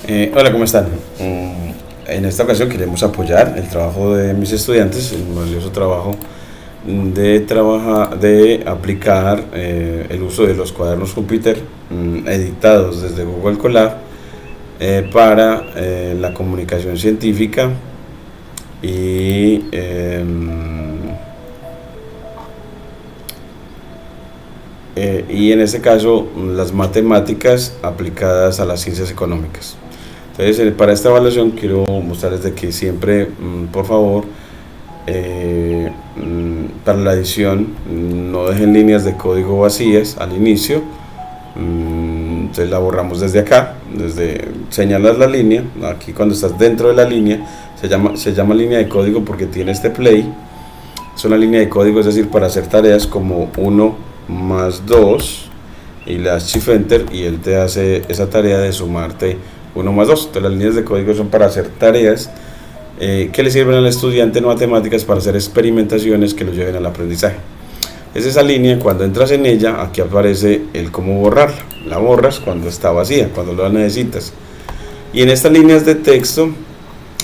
Hola, ¿cómo están? En esta ocasión queremos apoyar el trabajo de mis estudiantes, el valioso trabajo de aplicar el uso de los cuadernos Júpiter editados desde Google Colab para la comunicación científica y, y en este caso las matemáticas aplicadas a las ciencias económicas. Entonces, para esta evaluación quiero mostrarles de que siempre, por favor, para la edición no dejen líneas de código vacías al inicio. Entonces la desde acá, señalas la línea. Aquí cuando estás dentro de la línea se llama línea de código porque tiene este play. Es una línea de código, es decir, para hacer tareas como 1 más 2 y le das Shift Enter y él te hace esa tarea de sumarte 1 más 2. Entonces las líneas de código son para hacer tareas que le sirven al estudiante en matemáticas para hacer experimentaciones que lo lleven al aprendizaje. Es esa línea, cuando entras en ella, aquí aparece el cómo borrarla. La borras cuando está vacía, cuando lo necesitas. Y en estas líneas de texto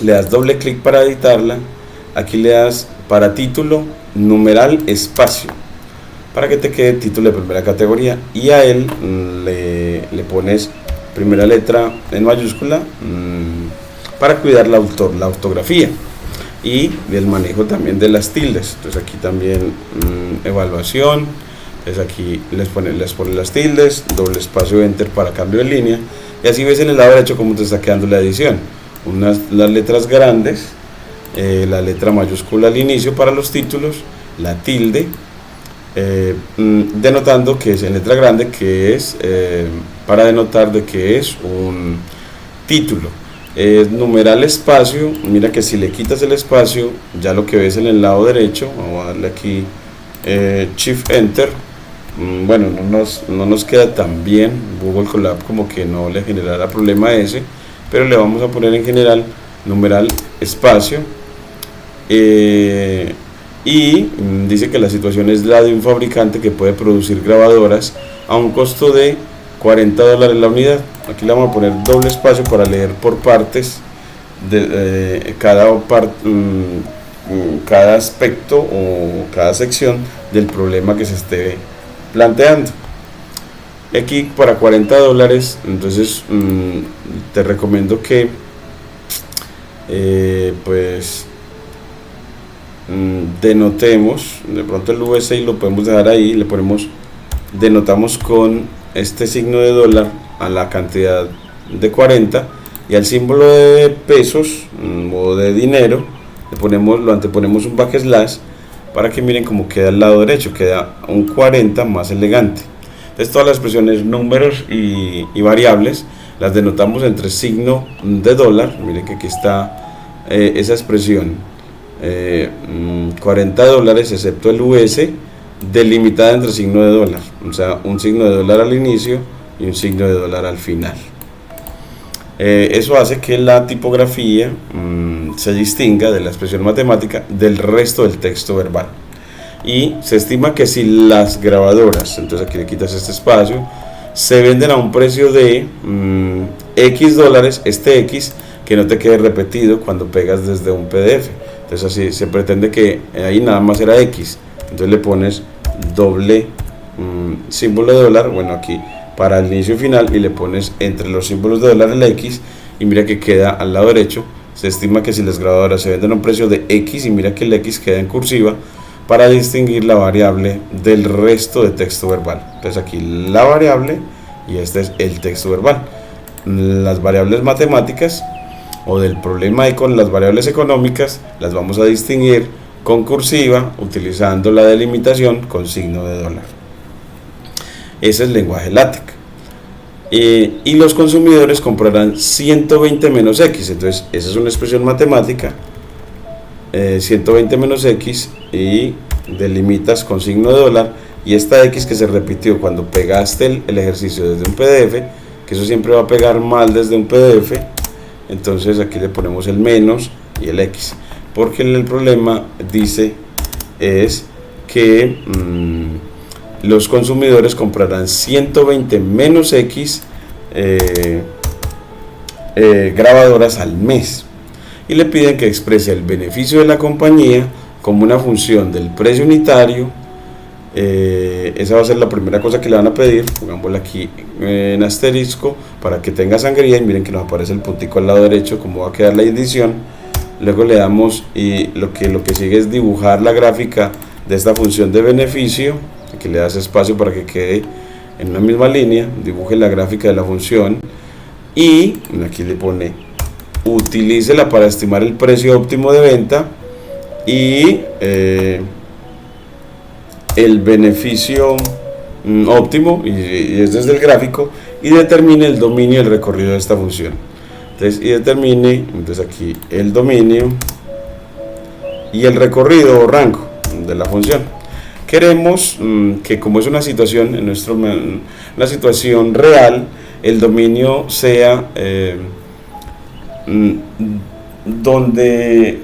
le das doble clic para editarla. Aquí le das para título, numeral, espacio, para que te quede título de primera categoría, y a él le pones primera letra en mayúscula para cuidar la ortografía y el manejo también de las tildes. Entonces aquí también evaluación, entonces aquí les ponen las tildes, doble espacio, enter para cambio de línea, y así ves en el lado derecho cómo te está quedando la edición. Las letras grandes, la letra mayúscula al inicio para los títulos, la tilde, denotando que es en letra grande, que es para denotar de que es un título. Numeral, espacio. Mira que si le quitas el espacio, ya lo que ves en el lado derecho, vamos a darle aquí Shift Enter, bueno, no nos queda tan bien. Google Colab como que no le generará problema ese, pero le vamos a poner en general numeral, espacio, y dice que la situación es la de un fabricante que puede producir grabadoras a un costo de $40 la unidad. Aquí le vamos a poner doble espacio para leer por partes de cada aspecto o cada sección del problema que se esté planteando. Aquí para $40, entonces te recomiendo que denotemos de pronto el USI, lo podemos dejar ahí, denotamos con este signo de dólar a la cantidad de 40, y al símbolo de pesos o de dinero lo anteponemos un backslash para que miren cómo queda al lado derecho, queda un 40 más elegante. Entonces todas las expresiones, números y variables las denotamos entre signo de dólar. Miren que aquí está esa expresión, $40 excepto el US, delimitada entre signo de dólar, o sea, un signo de dólar al inicio y un signo de dólar al final. Eso hace que la tipografía se distinga de la expresión matemática del resto del texto verbal, y se estima que si las grabadoras, entonces aquí le quitas este espacio, se venden a un precio de X dólares, este X que no te quede repetido cuando pegas desde un PDF. Entonces así se pretende que ahí nada más era X, entonces le pones doble símbolo de dólar, bueno, aquí para el inicio y final, y le pones entre los símbolos de dólar el X, y mira que queda al lado derecho. Se estima que si las grabadoras se venden a un precio de X, y mira que el X queda en cursiva para distinguir la variable del resto de texto verbal. Entonces aquí la variable, y este es el texto verbal. Las variables matemáticas o del problema ahí con las variables económicas las vamos a distinguir con cursiva utilizando la delimitación con signo de dólar. Ese es el lenguaje LaTeX. Y los consumidores comprarán 120 menos X. Entonces esa es una expresión matemática, 120 menos X, y delimitas con signo de dólar, y esta X que se repitió cuando pegaste el ejercicio desde un PDF, que eso siempre va a pegar mal desde un PDF, entonces aquí le ponemos el menos y el X, porque el problema dice es que los consumidores comprarán 120 menos X grabadoras al mes, y le piden que exprese el beneficio de la compañía como una función del precio unitario. Esa va a ser la primera cosa que le van a pedir. Pongámosla aquí en asterisco para que tenga sangría, y miren que nos aparece el puntico al lado derecho como va a quedar la edición. Luego le damos, y lo que sigue es dibujar la gráfica de esta función de beneficio. Aquí le das espacio para que quede en una misma línea, dibuje la gráfica de la función, y aquí le pone utilícela para estimar el precio óptimo de venta y el beneficio óptimo, y es desde el gráfico, y determine el dominio y el recorrido de esta función. Entonces, y determine entonces aquí el dominio y el recorrido o rango de la función. Queremos que, como es una situación una situación real, el dominio sea donde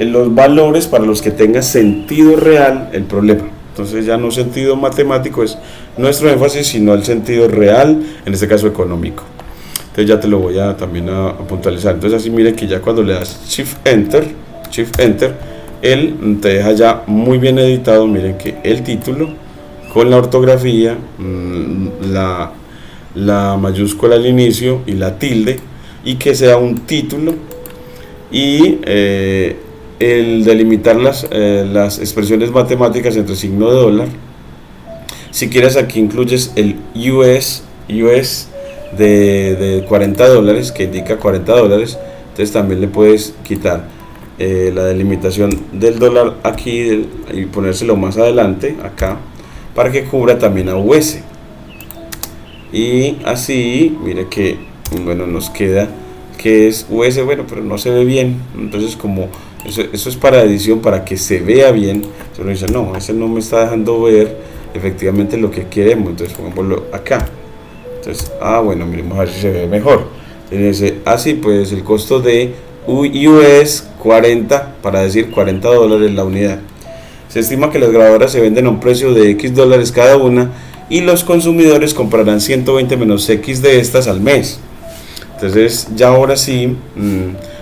los valores para los que tenga sentido real el problema. Entonces ya no sentido matemático es nuestro énfasis, sino el sentido real, en este caso económico. Entonces ya te lo voy a también a puntualizar. Entonces así miren que ya cuando le das Shift Enter, él te deja ya muy bien editado. Miren que el título con la ortografía, la mayúscula al inicio y la tilde, y que sea un título, y el delimitar las expresiones matemáticas entre signo de dólar. Si quieres, aquí incluyes el US de $40, que indica $40. Entonces también le puedes quitar la delimitación del dólar aquí y ponérselo más adelante acá para que cubra también a US. Y así, mire que bueno, nos queda que es US, bueno, pero no se ve bien. Entonces, como eso es para edición, para que se vea bien, entonces uno dice, no, ese no me está dejando ver efectivamente lo que queremos. Entonces pongámoslo acá. Entonces, bueno, miremos a ver si se ve mejor. Entonces, así pues, el costo de US 40, para decir $40 la unidad. Se estima que las grabadoras se venden a un precio de X dólares cada una, y los consumidores comprarán 120 menos X de estas al mes. Entonces ya ahora sí,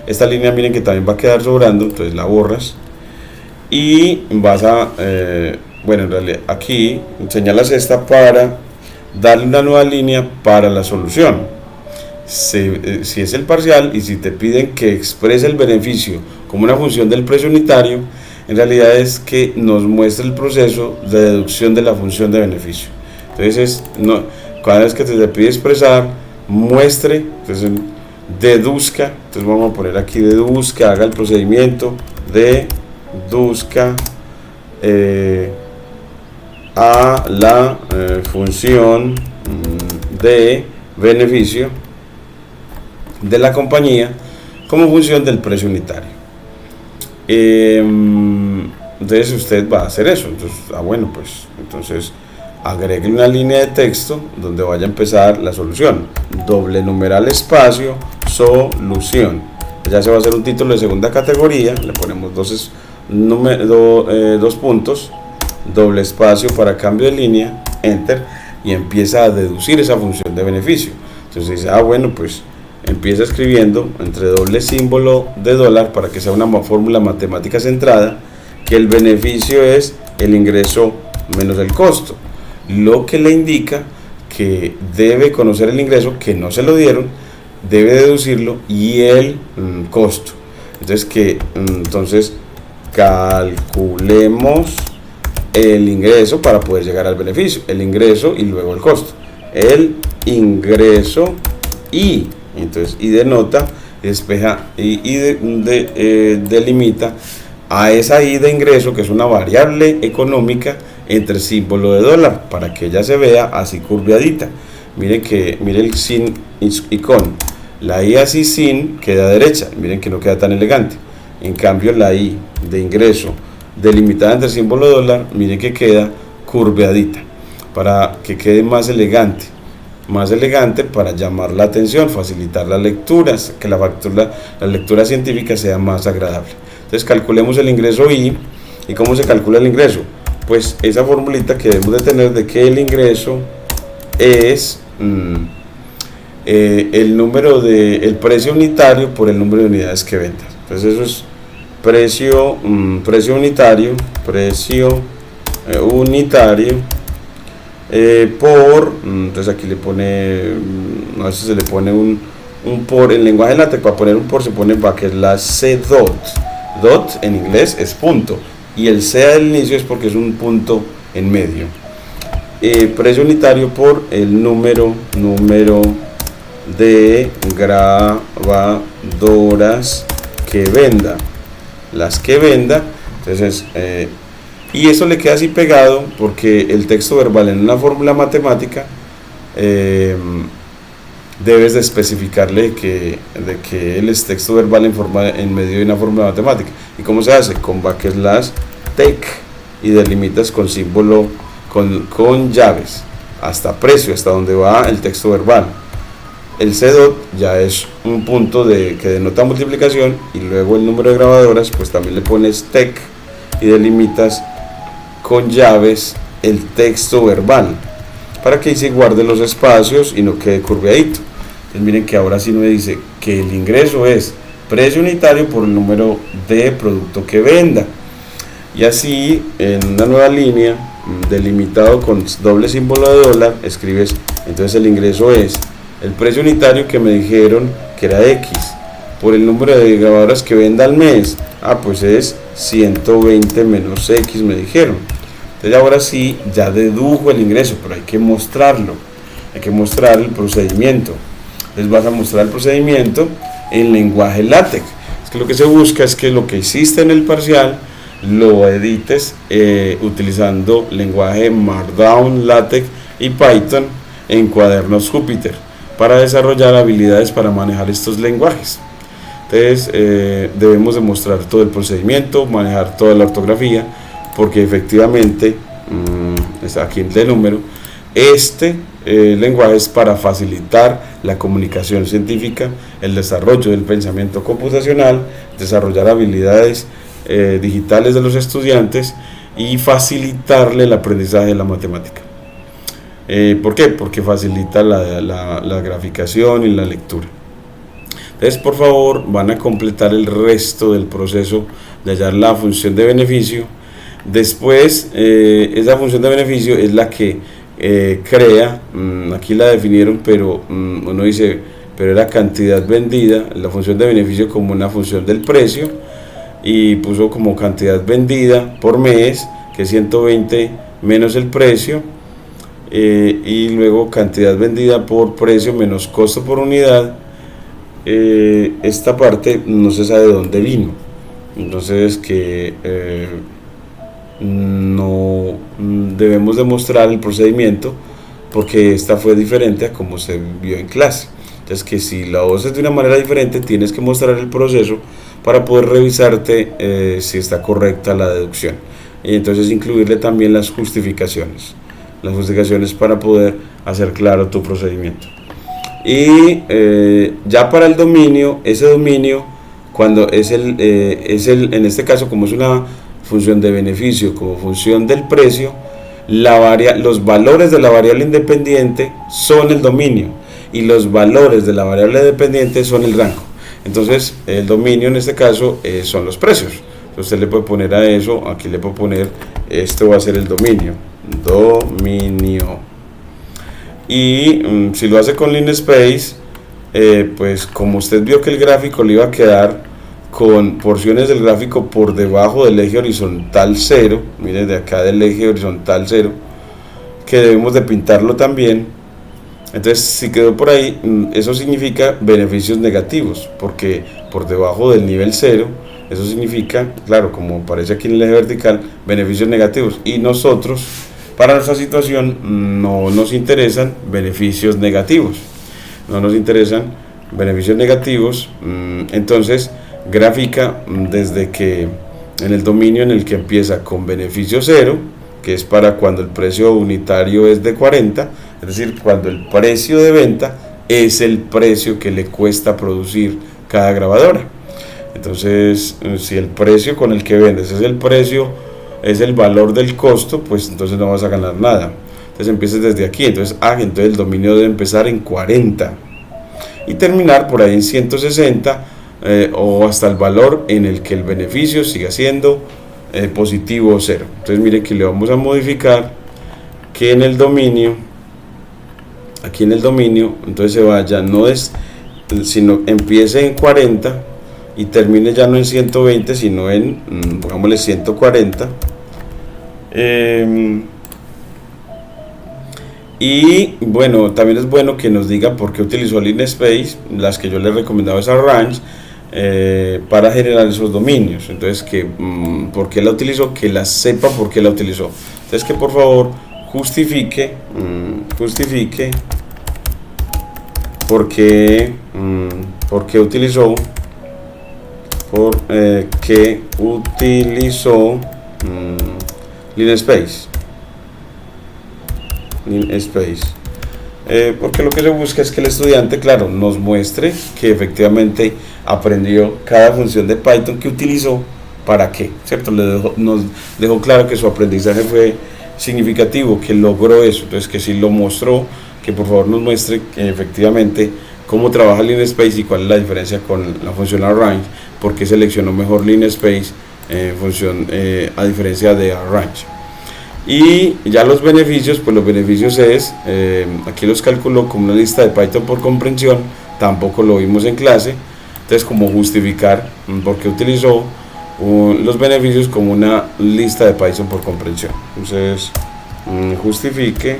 esta línea miren que también va a quedar sobrando, entonces la borras y vas a, bueno, en realidad aquí señalas esta para darle una nueva línea para la solución. Si es el parcial y si te piden que exprese el beneficio como una función del precio unitario, en realidad es que nos muestre el proceso de deducción de la función de beneficio. Entonces cada vez que te pide expresar, muestre, entonces deduzca. Entonces vamos a poner aquí deduzca, haga el procedimiento, deduzca a la función de beneficio de la compañía como función del precio unitario. Entonces usted va a hacer eso. Entonces, bueno, pues entonces agregue una línea de texto donde vaya a empezar la solución, doble numeral espacio solución. Ya se va a hacer un título de segunda categoría, le ponemos dos puntos, doble espacio para cambio de línea, enter, y empieza a deducir esa función de beneficio. Entonces dice, bueno, pues empieza escribiendo entre doble símbolo de dólar para que sea una fórmula matemática centrada, que el beneficio es el ingreso menos el costo, lo que le indica que debe conocer el ingreso, que no se lo dieron, debe deducirlo, y el costo. Entonces calculemos el ingreso para poder llegar al beneficio, el ingreso y luego el costo, el ingreso y denota, despeja y delimita a esa I de ingreso, que es una variable económica, entre símbolo de dólar, para que ella se vea así curveadita. Miren el sin y con, la I así sin queda derecha, miren que no queda tan elegante. En cambio la I de ingreso delimitada entre símbolo de dólar, miren que queda curveadita, para que quede más elegante para llamar la atención, facilitar las lecturas, que la lectura científica sea más agradable. Entonces calculemos el ingreso ¿y cómo se calcula el ingreso? Pues esa formulita que debemos de tener de que el ingreso es el precio unitario por el número de unidades que vendas. Entonces eso es precio unitario, entonces aquí le pone, a veces se le pone un por, en lenguaje LaTeX para poner un por se pone C dot en inglés es punto, y el C del inicio es porque es un punto en medio. Precio unitario por el número de grabadoras que venda, las que venda. Entonces y eso le queda así pegado porque el texto verbal en una fórmula matemática debes de especificarle de que él es texto verbal en medio de una fórmula matemática. ¿Y cómo se hace? Con \tech y delimitas con símbolo con llaves hasta precio, hasta donde va el texto verbal. El C dot ya es un punto que denota multiplicación, y luego el número de grabadoras pues también le pones tech y delimitas con llaves el texto verbal para que se guarde los espacios y no quede curveadito. Entonces miren que ahora sí me dice que el ingreso es precio unitario por el número de producto que venda, y así en una nueva línea delimitado con doble símbolo de dólar escribes, entonces el ingreso es el precio unitario que me dijeron que era X por el número de grabadoras que venda al mes, pues es 120 menos X me dijeron. Entonces ahora sí ya dedujo el ingreso, pero hay que mostrarlo, hay que mostrar el procedimiento. Entonces vas a mostrar el procedimiento en lenguaje LaTeX. Es que lo que se busca es que lo que hiciste en el parcial lo edites utilizando lenguaje Markdown, LaTeX y Python en Cuadernos Júpiter para desarrollar habilidades para manejar estos lenguajes. Entonces debemos demostrar todo el procedimiento, manejar toda la ortografía, porque efectivamente aquí el número, lenguaje es para facilitar la comunicación científica, el desarrollo del pensamiento computacional, desarrollar habilidades digitales de los estudiantes y facilitarle el aprendizaje de la matemática. ¿Por qué? Porque facilita la graficación y la lectura. Entonces, por favor, van a completar el resto del proceso de hallar la función de beneficio. Después, esa función de beneficio es la que crea, aquí la definieron, pero uno dice, pero era cantidad vendida, la función de beneficio como una función del precio, y puso como cantidad vendida por mes, que es 120 menos el precio, y luego cantidad vendida por precio menos costo por unidad. Esta parte no se sabe de dónde vino, entonces que no debemos demostrar el procedimiento porque esta fue diferente a como se vio en clase. Entonces que si la haces de una manera diferente tienes que mostrar el proceso para poder revisarte si está correcta la deducción, y entonces incluirle también las justificaciones para poder hacer claro tu procedimiento. Y ya para el dominio, ese dominio cuando en este caso, como es una función de beneficio como función del precio, los valores de la variable independiente son el dominio y los valores de la variable dependiente son el rango. Entonces el dominio en este caso son los precios. Entonces usted le puede poner a eso, aquí le puedo poner, esto va a ser el dominio. Y si lo hace con Linspace, pues como usted vio que el gráfico le iba a quedar con porciones del gráfico por debajo del eje horizontal 0, miren de acá del eje horizontal 0, que debemos de pintarlo también. Entonces si quedó por ahí, eso significa beneficios negativos, porque por debajo del nivel 0, eso significa, claro, como aparece aquí en el eje vertical, beneficios negativos, y nosotros para nuestra situación no nos interesan beneficios negativos, entonces gráfica desde que en el dominio en el que empieza con beneficio 0, que es para cuando el precio unitario es de 40, es decir, cuando el precio de venta es el precio que le cuesta producir cada grabadora. Entonces, si el precio con el que vendes es el valor del costo, pues entonces no vas a ganar nada. Entonces empiezas desde aquí, entonces el dominio debe empezar en 40. y terminar por ahí en 160 o hasta el valor en el que el beneficio siga siendo positivo o cero. Entonces mire que le vamos a modificar que en el dominio, aquí en el dominio, entonces se vaya, no es, sino empiece en 40 y termine ya no en 120 sino en, pongámosle 140. Y bueno, también es bueno que nos diga por qué utilizó Linspace, las que yo le recomendaba esa range, para generar esos dominios. Entonces, que por qué la utilizó, que la sepa por qué la utilizó. Entonces, que por favor justifique por qué utilizó Linspace. Porque lo que se busca es que el estudiante, claro, nos muestre que efectivamente aprendió cada función de Python que utilizó, para qué, ¿cierto? Nos dejó claro que su aprendizaje fue significativo, que logró eso. Entonces, que si lo mostró, que por favor nos muestre efectivamente cómo trabaja Linspace y cuál es la diferencia con la función arrange, por qué seleccionó mejor Linspace a diferencia de arrange. Y ya los beneficios, pues los beneficios es, aquí los calculó como una lista de Python por comprensión, tampoco lo vimos en clase. Entonces, como justificar por qué utilizó los beneficios como una lista de Python por comprensión. Entonces, justifique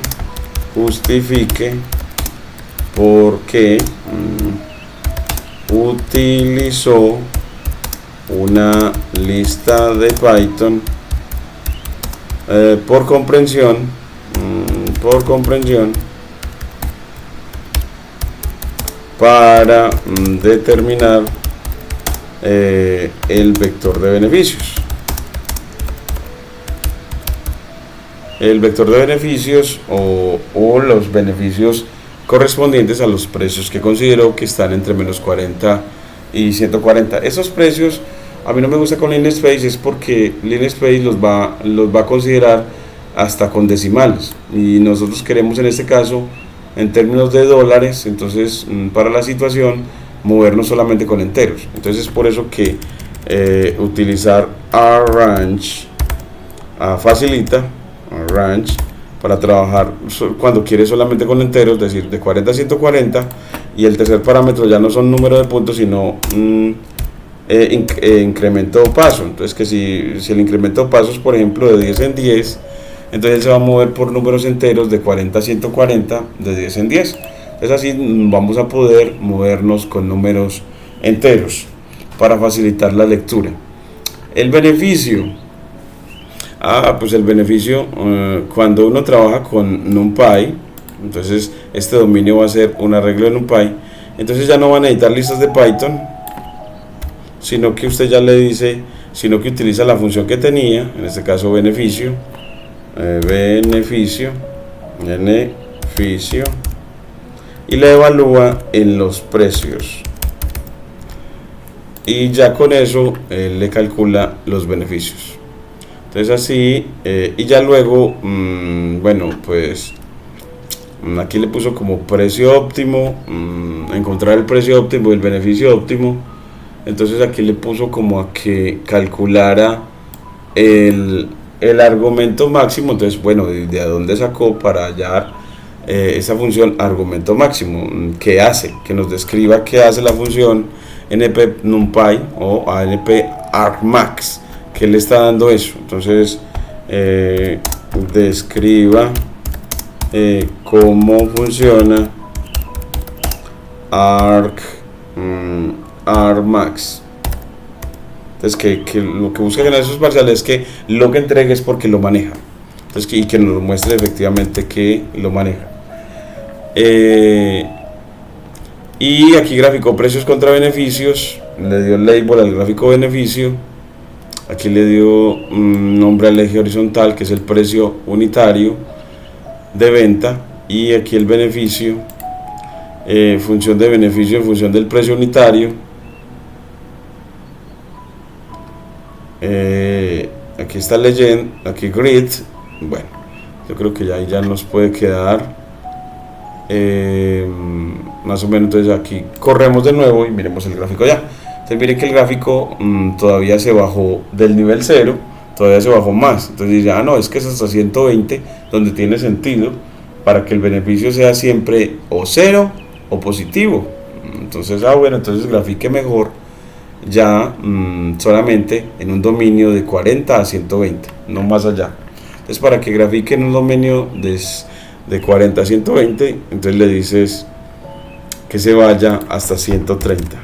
por qué utilizó una lista de Python por comprensión para determinar el vector de beneficios. El vector de beneficios o los beneficios correspondientes a los precios que consideró que están entre menos 40 y 140. Esos precios a mí no me gusta con Linspace, es porque Linspace los va a considerar hasta con decimales, y nosotros queremos en este caso en términos de dólares. Entonces, para la situación, movernos solamente con enteros. Entonces, es por eso que utilizar arrange facilita arrange para trabajar cuando quiere solamente con enteros, es decir, de 40 a 140, y el tercer parámetro ya no son número de puntos, sino incremento o paso. Entonces, que si el incremento o paso es, por ejemplo, de 10 en 10, entonces él se va a mover por números enteros de 40 a 140, de 10 en 10. Entonces, así vamos a poder movernos con números enteros para facilitar la lectura. El beneficio, pues el beneficio, cuando uno trabaja con NumPy, entonces este dominio va a ser un arreglo de NumPy. Entonces ya no van a necesitar listas de Python, sino que usted ya le dice, sino que utiliza la función que tenía, en este caso beneficio, y le evalúa en los precios, y ya con eso le calcula los beneficios. Entonces así, y ya luego, bueno, pues aquí le puso como precio óptimo, encontrar el precio óptimo y el beneficio óptimo. Entonces aquí le puso como a que calculara el argumento máximo. Entonces, bueno, ¿de dónde sacó para hallar esa función argumento máximo? ¿Qué hace? Que nos describa qué hace la función np-numpy o anp-argmax, que le está dando eso. Entonces, describa cómo funciona argmax. Entonces, que lo que busca en esos parciales es que lo que entregue es porque lo maneja. Entonces, y que nos muestre efectivamente que lo maneja. Y aquí graficó precios contra beneficios, le dio el label al gráfico beneficio. Aquí le dio nombre al eje horizontal, que es el precio unitario de venta, y aquí el beneficio, función de beneficio en función del precio unitario. Aquí está legend, aquí grid. Bueno, yo creo que ya nos puede quedar más o menos. Entonces aquí corremos de nuevo y miremos el gráfico ya. Entonces miren que el gráfico todavía se bajó del nivel 0, todavía se bajó más. Entonces dice, no, es que es hasta 120 donde tiene sentido para que el beneficio sea siempre o 0 o positivo. Entonces, bueno, entonces grafique mejor ya solamente en un dominio de 40 a 120, no más allá. Entonces para que grafique en un dominio de 40 a 120, entonces le dices que se vaya hasta 130,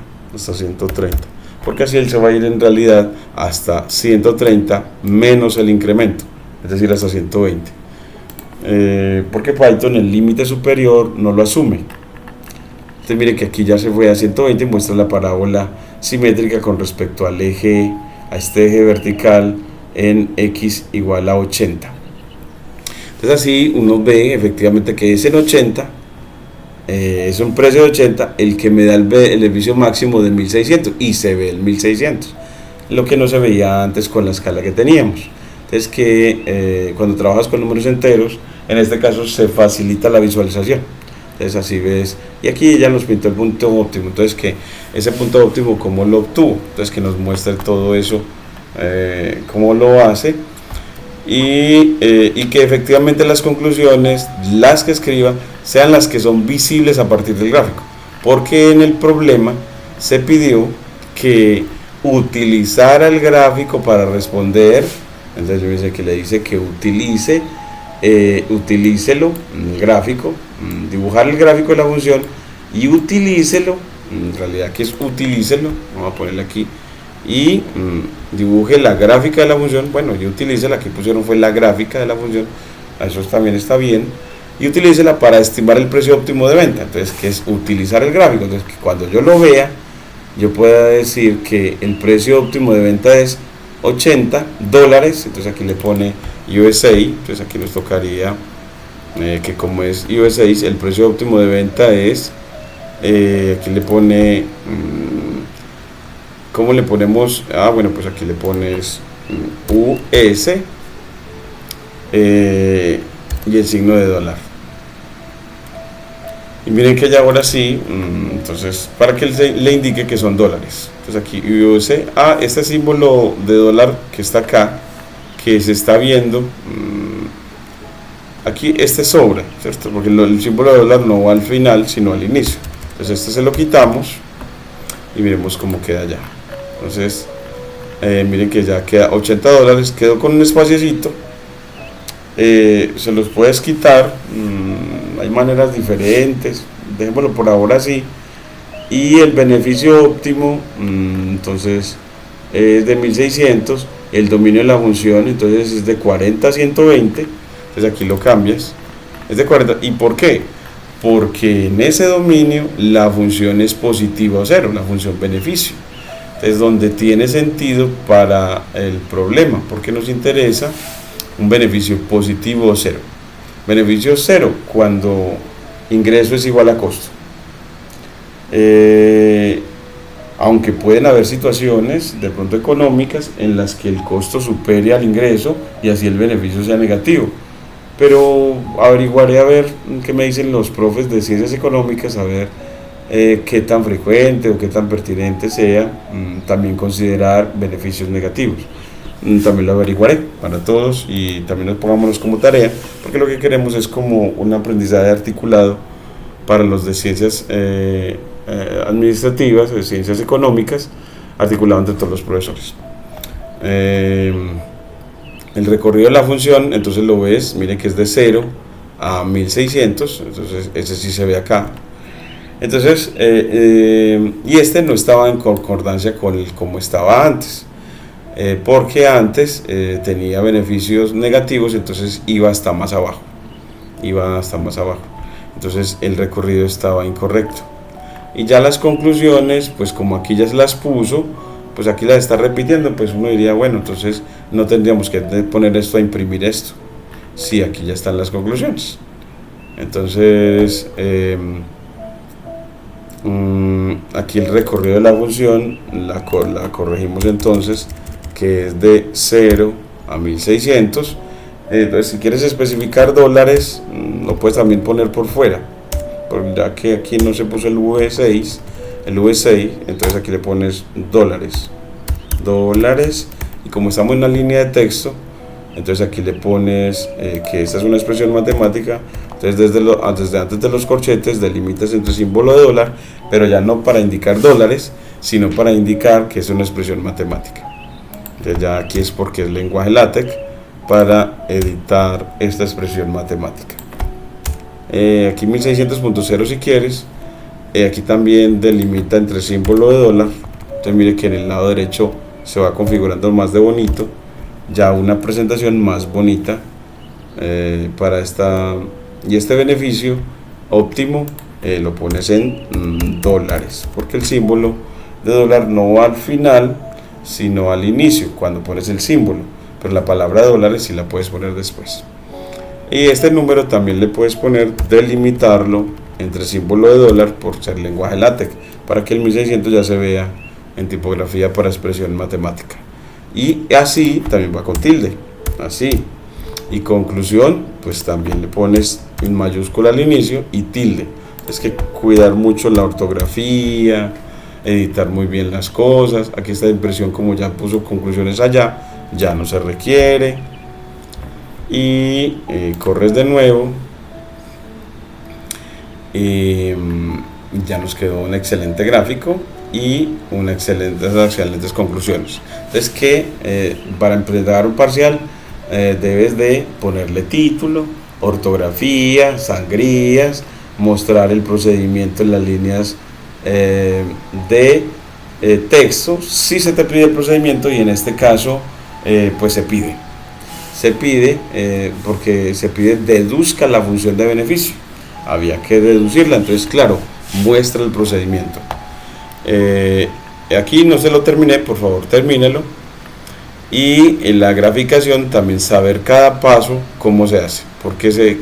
porque así él se va a ir en realidad hasta 130 menos el incremento, es decir, hasta 120, porque Python el límite superior no lo asume. Entonces mire que aquí ya se fue a 120 y muestra la parábola simétrica con respecto al eje, a este eje vertical en x igual a 80. Entonces así uno ve efectivamente que es en 80, es un precio de 80 el que me da el beneficio máximo de 1600 y se ve el 1600, lo que no se veía antes con la escala que teníamos. Entonces que cuando trabajas con números enteros, en este caso se facilita la visualización. Entonces así ves, y aquí ya nos pintó el punto óptimo. Entonces que ese punto óptimo, ¿cómo lo obtuvo? Entonces que nos muestre todo eso, cómo lo hace, y que efectivamente las conclusiones, las que escriba, sean las que son visibles a partir del gráfico, porque en el problema se pidió que utilizara el gráfico para responder. Entonces yo dice que le dice que utilícelo en el gráfico, dibujar el gráfico de la función y utilícelo, en realidad que es utilícelo, vamos a ponerle aquí, y dibuje la gráfica de la función. Bueno, y utilícela, aquí pusieron fue la gráfica de la función, eso también está bien, y utilícela para estimar el precio óptimo de venta. Entonces que es utilizar el gráfico, entonces que cuando yo lo vea yo pueda decir que el precio óptimo de venta es $80, entonces aquí le pone USA, entonces aquí nos tocaría que como es USA, el precio óptimo de venta es, aquí le pone, ¿cómo le ponemos? Bueno, pues aquí le pones US y el signo de dólar. Y miren que ya ahora sí, entonces para que él le indique que son dólares. Entonces aquí USD, este símbolo de dólar que está acá, que se está viendo, aquí este sobra, ¿cierto? Porque el símbolo de dólar no va al final, sino al inicio. Entonces este se lo quitamos y miremos cómo queda ya. Entonces, miren que ya queda $80, quedó con un espaciecito. Se los puedes quitar, hay maneras diferentes, dejémoslo por ahora así. Y el beneficio óptimo, entonces es de 1600, el dominio de la función entonces es de 40 a 120, entonces aquí lo cambias, es de 40. ¿Y por qué? Porque en ese dominio la función es positiva o cero, la función beneficio. Es donde tiene sentido para el problema, porque nos interesa un beneficio positivo o cero. Beneficio cero cuando ingreso es igual a costo. Aunque pueden haber situaciones de pronto económicas en las que el costo supere al ingreso y así el beneficio sea negativo, pero averiguaré a ver qué me dicen los profes de ciencias económicas, a ver qué tan frecuente o qué tan pertinente sea también considerar beneficios negativos. También lo averiguaré para todos y también nos pongámonos como tarea, porque lo que queremos es como un aprendizaje articulado para los de ciencias administrativas, de ciencias económicas, articulado entre todos los profesores. El recorrido de la función, entonces lo ves, miren que es de 0 a 1600, entonces ese sí se ve acá. Entonces, y este no estaba en concordancia con como estaba antes, porque antes tenía beneficios negativos, entonces iba hasta más abajo, entonces el recorrido estaba incorrecto. Y ya las conclusiones, pues como aquí ya se las puso, pues aquí las está repitiendo, pues uno diría, bueno, entonces no tendríamos que poner esto a imprimir esto, sí, aquí ya están las conclusiones. Entonces aquí el recorrido de la función la corregimos entonces, que es de 0 a 1600. Entonces si quieres especificar dólares, lo puedes también poner por fuera, ya que aquí no se puso el V6, entonces aquí le pones dólares, y como estamos en una línea de texto, entonces aquí le pones que esta es una expresión matemática. Entonces desde antes de los corchetes delimitas entre símbolo de dólar, pero ya no para indicar dólares, sino para indicar que es una expresión matemática. Entonces ya aquí es porque es lenguaje LaTeX para editar esta expresión matemática. Aquí 1600.0 si quieres. Aquí también delimita entre símbolo de dólar. Entonces mire que en el lado derecho se va configurando más de bonito, ya una presentación más bonita para esta. Y este beneficio óptimo lo pones en dólares, porque el símbolo de dólar no va al final, sino al inicio, cuando pones el símbolo, pero la palabra dólares sí la puedes poner después. Y este número también le puedes poner, delimitarlo entre símbolo de dólar por ser lenguaje LaTeX, para que el 1600 ya se vea en tipografía para expresión matemática. Y así también va con tilde, así. Y conclusión, pues también le pones en mayúscula al inicio y tilde. Es que cuidar mucho la ortografía, editar muy bien las cosas. Aquí esta impresión, como ya puso conclusiones allá, ya no se requiere. Y corres de nuevo. Y ya nos quedó un excelente gráfico y excelentes conclusiones. Entonces que para empezar un parcial debes de ponerle título, ortografía, sangrías, mostrar el procedimiento en las líneas de texto, si se te pide el procedimiento, y en este caso pues se pide porque se pide deduzca la función de beneficio, había que deducirla, entonces claro, muestra el procedimiento. Aquí no se lo terminé, por favor termínelo. Y en la graficación también saber cada paso, cómo se hace,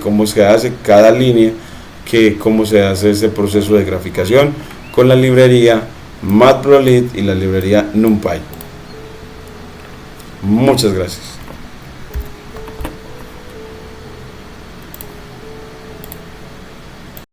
cómo se hace cada línea, cómo se hace ese proceso de graficación con la librería Matplotlib y la librería NumPy. Muchas gracias.